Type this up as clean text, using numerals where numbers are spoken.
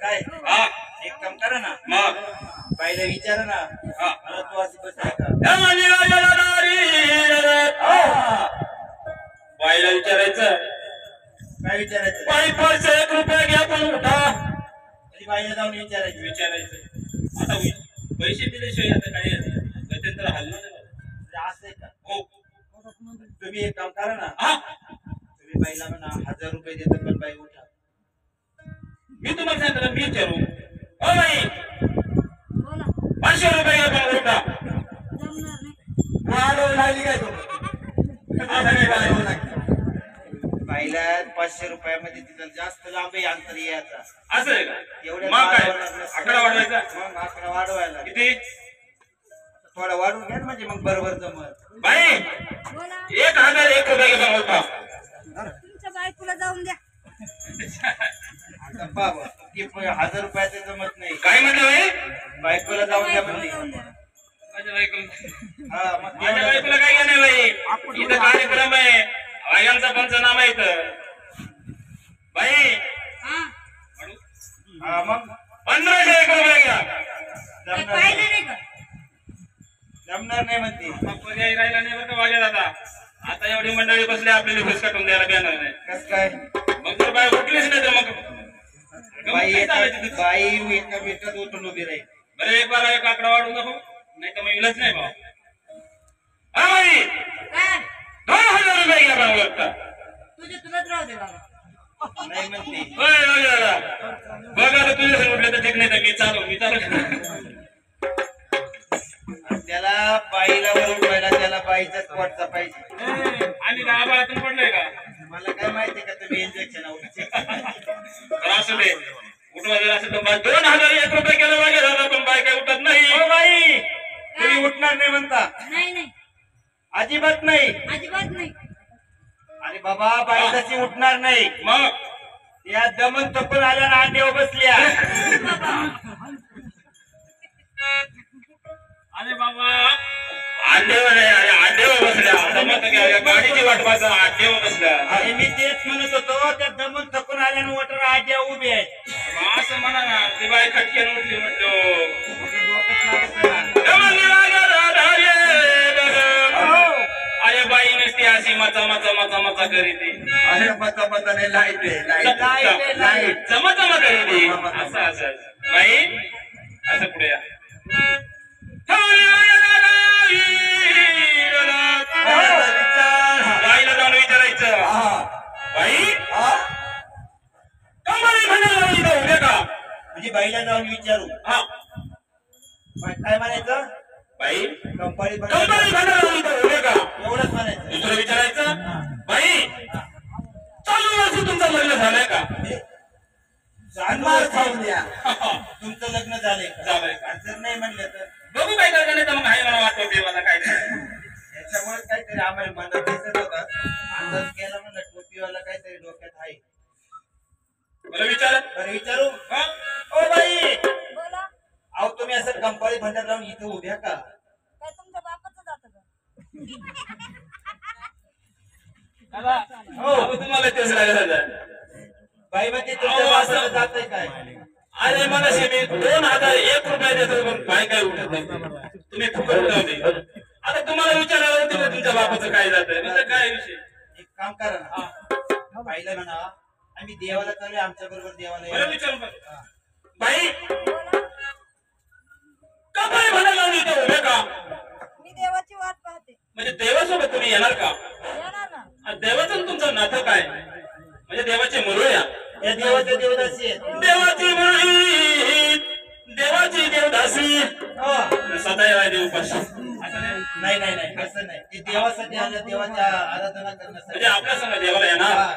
काय हा एक काम करा ना मग बाईला विचारा ना हा मला तू अशी बस आहे का बाईला विचारायचं काय विचारायचं बाई पैसे 1 रुपया घ्या पण उठा तरी बाईला जाऊन विचारायचं विचारायचं आता पैसे दिल्याशिवाय आता काय गत्यंतर हल्लं नाही म्हणजे असं आहे का हो तुम्ही एक काम करा ना हा तुम्ही बाईला म्हणा 1000 रुपये देतो पण बाई उठा मी तुम्हाला सांगितलं मी विचारू ओ बाई बोला 500 रुपये घ्या पण उठा जमणार नाही वाढवून लागली काय बाईला 500 रुपयामध्ये तिथं जास्त लांब आहे अंतर यायचा असं आहे का एवढ्या मग काय वाढवायला लागलं. आकडा वाढवायचा मग आकडा वाढवायला किती थोडा वाढवून घ्या ना म्हणजे मग बरोबर जमत बाई बोला 1001 रुपये घ्या पण उठा तुमच्या बायकोला जाऊन द्या आता बाबा ती 1000 रुपयाचं जमत नाही काय म्हणलं बाई बायकोला जाऊन द्या म्हणली जाऊन द्या माझ्या बायकोला हा मग माझ्या बायकोला काय घेणे बाई इथं कार्यक्रम आहे बायांचा पंचनामा आहे इथं बाई हा हा मग 1501 रुपये घ्या काय पाहिलं नाही का जमणार नाही म्हणते मग पर्याय राहिला नाही बरं का वाग्या दादा आता एवढी मंडळी बसली आपल्याला घुस काटून द्यायला बेणार नाही कस काय मग जर बाई उठलीच नाही तर मग बाई काय चालायचं तिथं? बाई एका मिनिटात उठून उभी राहील बरं एक बारा एक आकडा वाढून दाखव नाही तर मग इलाच नाही भाऊ हा बाई काय 2000 रुपये घ्या भाऊ लागता तुझे तुलाच राहू दे बाबा नाही म्हणते होय वाग्या दादा बघ आता तुझ्या संग उठलं तर ठीक नाही तर मी चालू त्याला बाईला वर उठवायला त्याला बाईचाच वाटचा पाहिजे आणि का आबाळातून पडलंय का मला काय माहिती का तुम्ही इंजेक्शन तर असं दे उठवा जर असं तर 2001 रुपये केलं वागे दादा पण बाई काय उठत नाही हो बाई तुम्ही उठणार नाही म्हणता नाही नाही अजिबात नाही अजिबात नाही अरे बाबा बाई तशी उठणार नाही मग या दमन तपून आल्या ना अंड्यावर बसल्या अरे बाबा अंड्यावर आहे अरे अंड्यावर बसल्या दमत घ्या गाडीची वाट पाहता अंड्यावर बसल्या अरे मी तेच म्हणत होतो त्या दमन तपून आल्यानं वटर आज्या उभे आहेत असं म्हणा ना ती बाई खटक्यानं उठली म्हणतो म्हणजे डोक्यात लागत नाही. अरे बाई नसती अशी मचा मचा मचा मचा करीती अरे मता मताने लाईट आहे लाईट जमा जमा करीती असं असं बाई असं पुढे या बाईला जाऊन विचारायचं बाई कंपनी म्हणायला उभे का म्हणजे बाईला जाऊन विचारू हा काय म्हणायचं बाई कंपनी म्हणायला उभे का एवढंच म्हणायचं दुसरं विचारायचं बाई चालू वर्षी तुमचं लग्न झालंय का जानमार खाऊन द्या तुमचं लग्न झालंय का झालंय आणि जर नाही म्हणलं तर बघू काय करायचं नाही तर मग हाय मला वाटतं देवाला काय याच्यामुळे काहीतरी आम्हाला मदत दिसत होता अंदाज केला म्हणलं टोपीवाला काहीतरी डोक्यात आहे बरं विचार बरं विचारू हा? ओ बाई बोला अहो तुम्ही असं कंपाळी भंडार लावून इथं उभ्या का काय तुमच्या बापाचं जातं का हो अहो, तुम्हाला तेच लागत बाई म्हणजे तुमच्या बापाला जातंय काय अरे मला मी 2001 रुपये देतो पण बाय काय उठत नाही तुम्ही फुकट उठवते आता तुम्हाला विचारायला होतं का तुमच्या बापाचं काय जातंय म्हणजे काय विषय एक काम करा ना बाईला म्हणा आम्ही देवाला चालू आमच्या बरोबर देवाला बरं या. विचार बाई बोला का बाई म्हणायला इथे उभे का मी देवाची वाट पाहते म्हणजे देवासोबत तुम्ही येणार का येणार ना आणि देवाचं आणि तुमचं नातं काय म्हणजे देवाचे मुरुया या देवाच्या देवदासी आहेत देवाची मुरळी देवाची देवदासी हो. सदैव देव उपाशी नाही नाही नाही असं नाही ते देवासाठी आलं देवाच्या आराधना म्हणजे करण्यासाठी आपल्या संग देवाला येणार हा.